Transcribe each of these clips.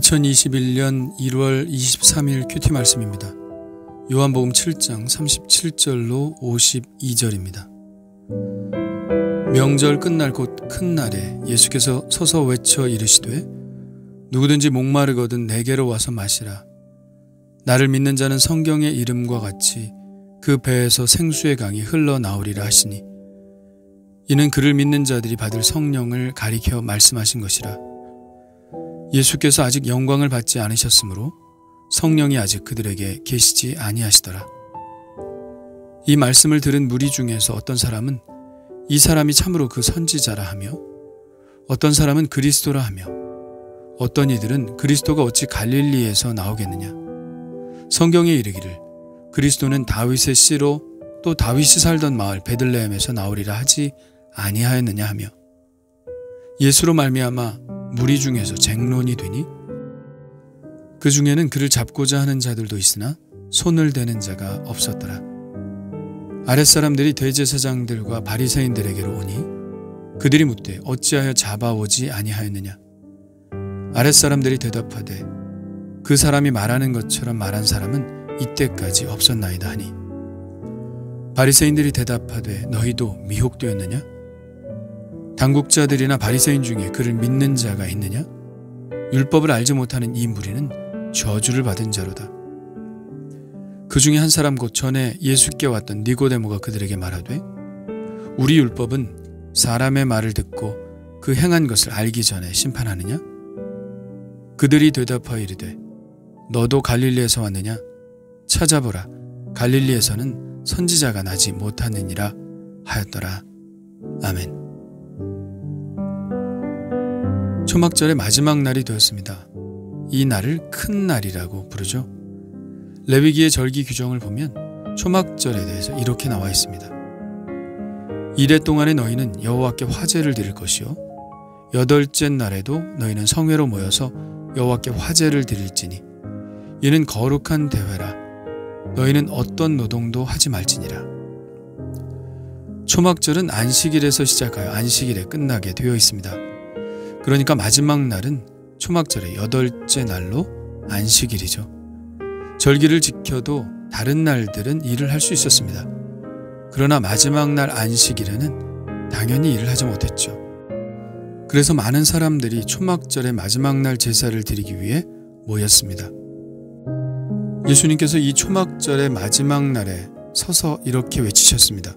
2021년 1월 23일 큐티 말씀입니다. 요한복음 7장 37절로 52절입니다. 명절 끝날 곧 큰 날에 예수께서 서서 외쳐 이르시되 누구든지 목마르거든 내게로 와서 마시라. 나를 믿는 자는 성경의 이름과 같이 그 배에서 생수의 강이 흘러나오리라 하시니 이는 그를 믿는 자들이 받을 성령을 가리켜 말씀하신 것이라. 예수께서 아직 영광을 받지 않으셨으므로 성령이 아직 그들에게 계시지 아니하시더라. 이 말씀을 들은 무리 중에서 어떤 사람은 이 사람이 참으로 그 선지자라 하며 어떤 사람은 그리스도라 하며 어떤 이들은 그리스도가 어찌 갈릴리에서 나오겠느냐. 성경에 이르기를 그리스도는 다윗의 씨로 또 다윗이 살던 마을 베들레헴에서 나오리라 하지 아니하였느냐 하며 예수로 말미암아 무리 중에서 쟁론이 되니 그 중에는 그를 잡고자 하는 자들도 있으나 손을 대는 자가 없었더라. 아랫사람들이 대제사장들과 바리새인들에게로 오니 그들이 묻되 어찌하여 잡아오지 아니하였느냐. 아랫사람들이 대답하되 그 사람이 말하는 것처럼 말한 사람은 이때까지 없었나이다 하니 바리새인들이 대답하되 너희도 미혹되었느냐. 당국자들이나 바리새인 중에 그를 믿는 자가 있느냐? 율법을 알지 못하는 이 무리는 저주를 받은 자로다. 그 중에 한 사람 곧 전에 예수께 왔던 니고데모가 그들에게 말하되 우리 율법은 사람의 말을 듣고 그 행한 것을 알기 전에 심판하느냐? 그들이 대답하여 이르되 너도 갈릴리에서 왔느냐? 찾아보라. 갈릴리에서는 선지자가 나지 못하느니라 하였더라. 아멘. 초막절의 마지막 날이 되었습니다. 이 날을 큰 날이라고 부르죠. 레위기의 절기 규정을 보면 초막절에 대해서 이렇게 나와 있습니다. 이레 동안에 너희는 여호와께 화제를 드릴 것이요 여덟째 날에도 너희는 성회로 모여서 여호와께 화제를 드릴지니 이는 거룩한 대회라. 너희는 어떤 노동도 하지 말지니라. 초막절은 안식일에서 시작하여 안식일에 끝나게 되어 있습니다. 그러니까 마지막 날은 초막절의 여덟째 날로 안식일이죠. 절기를 지켜도 다른 날들은 일을 할 수 있었습니다. 그러나 마지막 날 안식일에는 당연히 일을 하지 못했죠. 그래서 많은 사람들이 초막절의 마지막 날 제사를 드리기 위해 모였습니다. 예수님께서 이 초막절의 마지막 날에 서서 이렇게 외치셨습니다.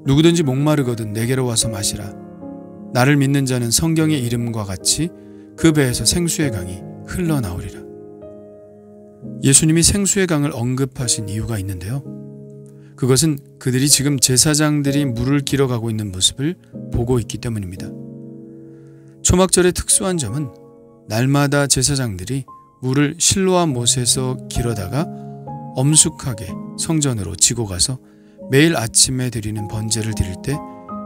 누구든지 목마르거든 내게로 와서 마시라. 나를 믿는 자는 성경의 이름과 같이 그 배에서 생수의 강이 흘러나오리라. 예수님이 생수의 강을 언급하신 이유가 있는데요. 그것은 그들이 지금 제사장들이 물을 길어가고 있는 모습을 보고 있기 때문입니다. 초막절의 특수한 점은 날마다 제사장들이 물을 실로암 못에서 길어다가 엄숙하게 성전으로 지고 가서 매일 아침에 드리는 번제를 드릴 때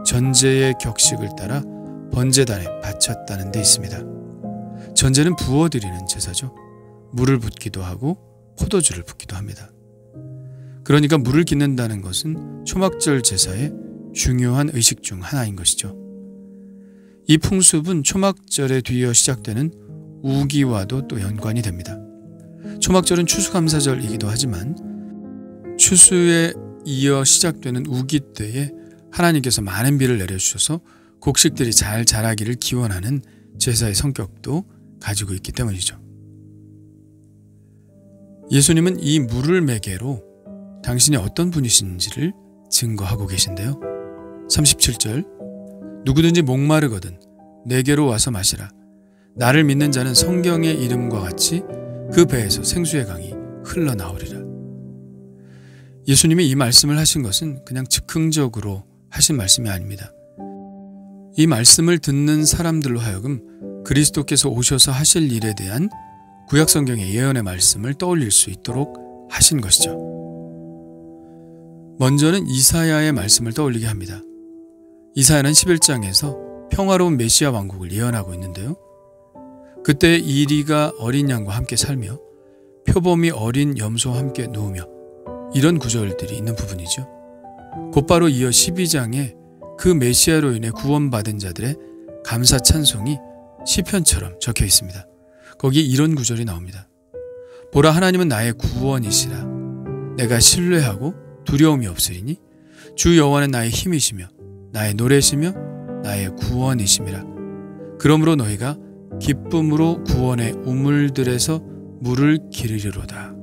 전제의 격식을 따라 번제단에 바쳤다는 데 있습니다. 전제는 부어드리는 제사죠. 물을 붓기도 하고 포도주를 붓기도 합니다. 그러니까 물을 깃는다는 것은 초막절 제사의 중요한 의식 중 하나인 것이죠. 이 풍습은 초막절에 뒤이어 시작되는 우기와도 또 연관이 됩니다. 초막절은 추수감사절이기도 하지만 추수에 이어 시작되는 우기 때에 하나님께서 많은 비를 내려주셔서 곡식들이 잘 자라기를 기원하는 제사의 성격도 가지고 있기 때문이죠. 예수님은 이 물을 매개로 당신이 어떤 분이신지를 증거하고 계신데요. 37절 누구든지 목마르거든 내게로 와서 마시라. 나를 믿는 자는 성경의 이름과 같이 그 배에서 생수의 강이 흘러나오리라. 예수님이 이 말씀을 하신 것은 그냥 즉흥적으로 하신 말씀이 아닙니다. 이 말씀을 듣는 사람들로 하여금 그리스도께서 오셔서 하실 일에 대한 구약성경의 예언의 말씀을 떠올릴 수 있도록 하신 것이죠. 먼저는 이사야의 말씀을 떠올리게 합니다. 이사야는 11장에서 평화로운 메시아 왕국을 예언하고 있는데요. 그때 이리가 어린 양과 함께 살며 표범이 어린 염소와 함께 누우며 이런 구절들이 있는 부분이죠. 곧바로 이어 12장에 그 메시아로 인해 구원받은 자들의 감사 찬송이 시편처럼 적혀 있습니다. 거기에 이런 구절이 나옵니다. 보라, 하나님은 나의 구원이시라. 내가 신뢰하고 두려움이 없으리니 주 여호와는 나의 힘이시며 나의 노래시며 나의 구원이심이라. 그러므로 너희가 기쁨으로 구원의 우물들에서 물을 기르리로다.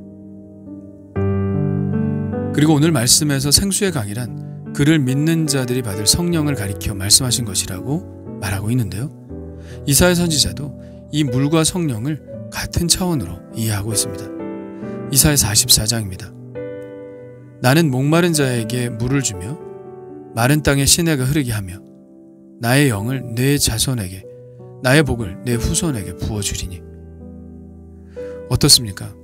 그리고 오늘 말씀에서 생수의 강이란 그를 믿는 자들이 받을 성령을 가리켜 말씀하신 것이라고 말하고 있는데요. 이사야 선지자도 이 물과 성령을 같은 차원으로 이해하고 있습니다. 이사야 44장입니다. 나는 목마른 자에게 물을 주며 마른 땅에 시내가 흐르게 하며 나의 영을 내 자손에게 나의 복을 내 후손에게 부어주리니. 어떻습니까?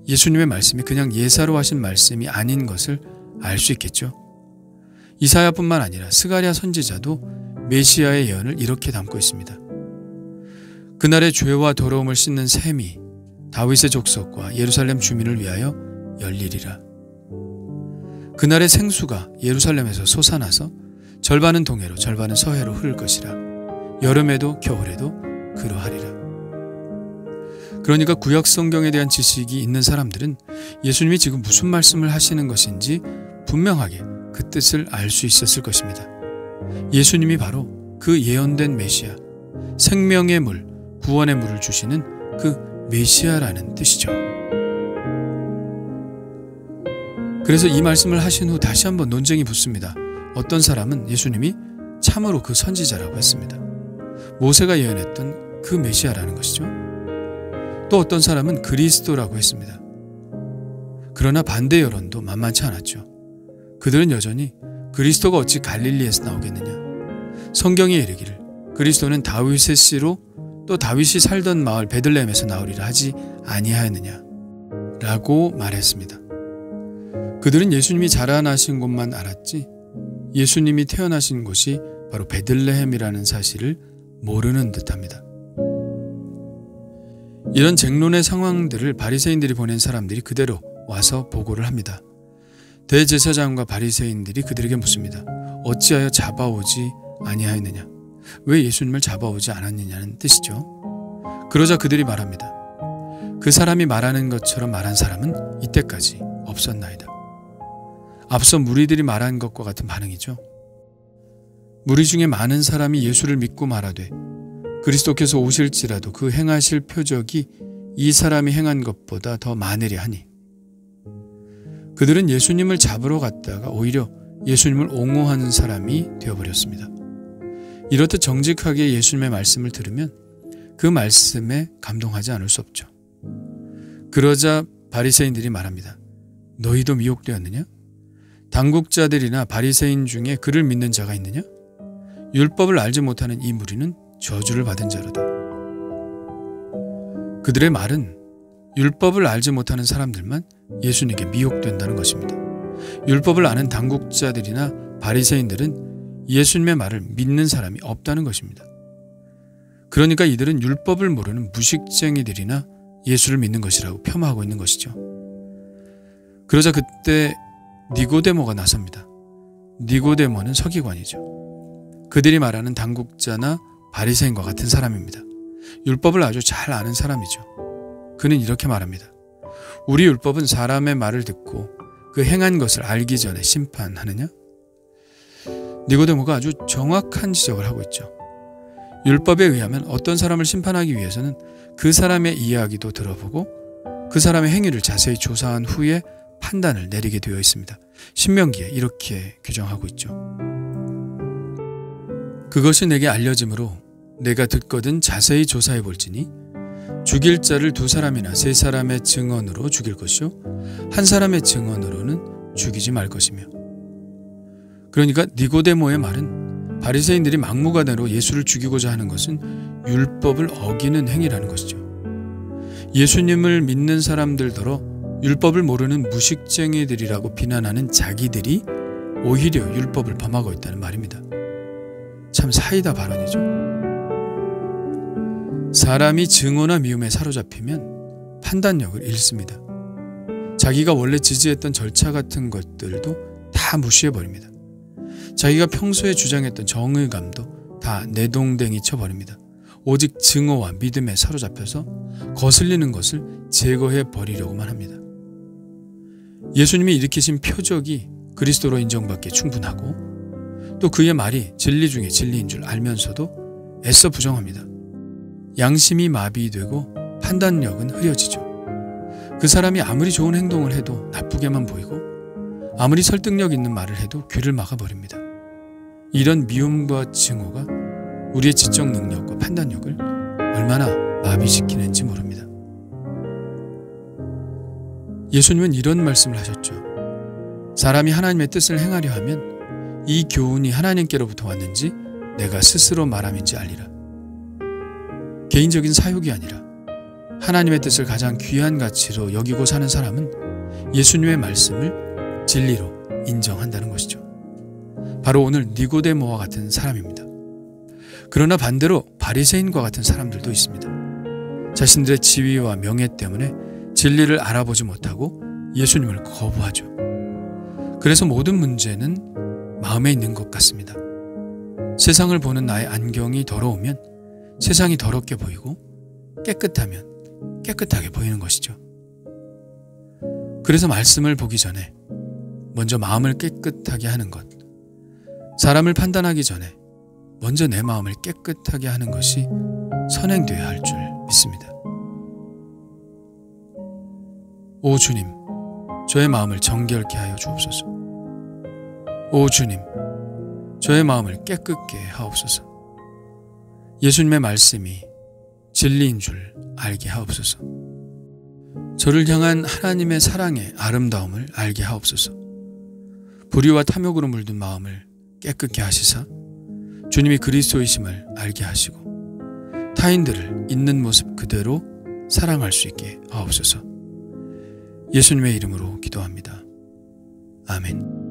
예수님의 말씀이 그냥 예사로 하신 말씀이 아닌 것을 알 수 있겠죠. 이사야뿐만 아니라 스가랴 선지자도 메시아의 예언을 이렇게 담고 있습니다. 그날의 죄와 더러움을 씻는 샘이 다윗의 족속과 예루살렘 주민을 위하여 열리리라. 그날의 생수가 예루살렘에서 솟아나서 절반은 동해로 절반은 서해로 흐를 것이라. 여름에도 겨울에도 그러하리라. 그러니까 구약 성경에 대한 지식이 있는 사람들은 예수님이 지금 무슨 말씀을 하시는 것인지 분명하게 그 뜻을 알 수 있었을 것입니다. 예수님이 바로 그 예언된 메시아, 생명의 물, 구원의 물을 주시는 그 메시아라는 뜻이죠. 그래서 이 말씀을 하신 후 다시 한번 논쟁이 붙습니다. 어떤 사람은 예수님이 참으로 그 선지자라고 했습니다. 모세가 예언했던 그 메시아라는 것이죠. 또 어떤 사람은 그리스도라고 했습니다. 그러나 반대 여론도 만만치 않았죠. 그들은 여전히 그리스도가 어찌 갈릴리에서 나오겠느냐, 성경에 이르기를 그리스도는 다윗의 씨로 또 다윗이 살던 마을 베들레헴에서 나오리라 하지 아니하였느냐 라고 말했습니다. 그들은 예수님이 자라나신 곳만 알았지 예수님이 태어나신 곳이 바로 베들레헴이라는 사실을 모르는 듯합니다. 이런 쟁론의 상황들을 바리새인들이 보낸 사람들이 그대로 와서 보고를 합니다. 대제사장과 바리새인들이 그들에게 묻습니다. 어찌하여 잡아오지 아니하였느냐? 왜 예수님을 잡아오지 않았느냐는 뜻이죠. 그러자 그들이 말합니다. 그 사람이 말하는 것처럼 말한 사람은 이때까지 없었나이다. 앞서 무리들이 말한 것과 같은 반응이죠. 무리 중에 많은 사람이 예수를 믿고 말하되 그리스도께서 오실지라도 그 행하실 표적이 이 사람이 행한 것보다 더 많으려 하니. 그들은 예수님을 잡으러 갔다가 오히려 예수님을 옹호하는 사람이 되어버렸습니다. 이렇듯 정직하게 예수님의 말씀을 들으면 그 말씀에 감동하지 않을 수 없죠. 그러자 바리새인들이 말합니다. 너희도 미혹되었느냐? 당국자들이나 바리새인 중에 그를 믿는 자가 있느냐? 율법을 알지 못하는 이 무리는 저주를 받은 자로다. 그들의 말은 율법을 알지 못하는 사람들만 예수님께 미혹된다는 것입니다. 율법을 아는 당국자들이나 바리새인들은 예수님의 말을 믿는 사람이 없다는 것입니다. 그러니까 이들은 율법을 모르는 무식쟁이들이나 예수를 믿는 것이라고 폄하하고 있는 것이죠. 그러자 그때 니고데모가 나섭니다. 니고데모는 서기관이죠. 그들이 말하는 당국자나 바리새인과 같은 사람입니다. 율법을 아주 잘 아는 사람이죠. 그는 이렇게 말합니다. 우리 율법은 사람의 말을 듣고 그 행한 것을 알기 전에 심판하느냐? 니고데모가 아주 정확한 지적을 하고 있죠. 율법에 의하면 어떤 사람을 심판하기 위해서는 그 사람의 이야기도 들어보고 그 사람의 행위를 자세히 조사한 후에 판단을 내리게 되어 있습니다. 신명기에 이렇게 규정하고 있죠. 그것이 내게 알려짐으로 내가 듣거든 자세히 조사해 볼지니 죽일 자를 2사람이나 3사람의 증언으로 죽일 것이요 한 사람의 증언으로는 죽이지 말 것이며. 그러니까 니고데모의 말은 바리새인들이 막무가내로 예수를 죽이고자 하는 것은 율법을 어기는 행위라는 것이죠. 예수님을 믿는 사람들더러 율법을 모르는 무식쟁이들이라고 비난하는 자기들이 오히려 율법을 범하고 있다는 말입니다. 참 사이다 발언이죠. 사람이 증오나 미움에 사로잡히면 판단력을 잃습니다. 자기가 원래 지지했던 절차 같은 것들도 다 무시해버립니다. 자기가 평소에 주장했던 정의감도 다 내동댕이 쳐버립니다. 오직 증오와 믿음에 사로잡혀서 거슬리는 것을 제거해 버리려고만 합니다. 예수님이 일으키신 표적이 그리스도로 인정받기에 충분하고 또 그의 말이 진리 중에 진리인 줄 알면서도 애써 부정합니다. 양심이 마비되고 판단력은 흐려지죠. 그 사람이 아무리 좋은 행동을 해도 나쁘게만 보이고 아무리 설득력 있는 말을 해도 귀를 막아버립니다. 이런 미움과 증오가 우리의 지적 능력과 판단력을 얼마나 마비시키는지 모릅니다. 예수님은 이런 말씀을 하셨죠. 사람이 하나님의 뜻을 행하려 하면 이 교훈이 하나님께로부터 왔는지 내가 스스로 말함인지 알리라. 개인적인 사욕이 아니라 하나님의 뜻을 가장 귀한 가치로 여기고 사는 사람은 예수님의 말씀을 진리로 인정한다는 것이죠. 바로 오늘 니고데모와 같은 사람입니다. 그러나 반대로 바리새인과 같은 사람들도 있습니다. 자신들의 지위와 명예 때문에 진리를 알아보지 못하고 예수님을 거부하죠. 그래서 모든 문제는 마음에 있는 것 같습니다. 세상을 보는 나의 안경이 더러우면 세상이 더럽게 보이고 깨끗하면 깨끗하게 보이는 것이죠. 그래서 말씀을 보기 전에 먼저 마음을 깨끗하게 하는 것, 사람을 판단하기 전에 먼저 내 마음을 깨끗하게 하는 것이 선행되어야 할 줄 믿습니다. 오 주님, 저의 마음을 정결케 하여 주옵소서. 오 주님, 저의 마음을 깨끗게 하옵소서. 예수님의 말씀이 진리인 줄 알게 하옵소서. 저를 향한 하나님의 사랑의 아름다움을 알게 하옵소서. 불의와 탐욕으로 물든 마음을 깨끗게 하시사 주님이 그리스도이심을 알게 하시고 타인들을 있는 모습 그대로 사랑할 수 있게 하옵소서. 예수님의 이름으로 기도합니다. 아멘.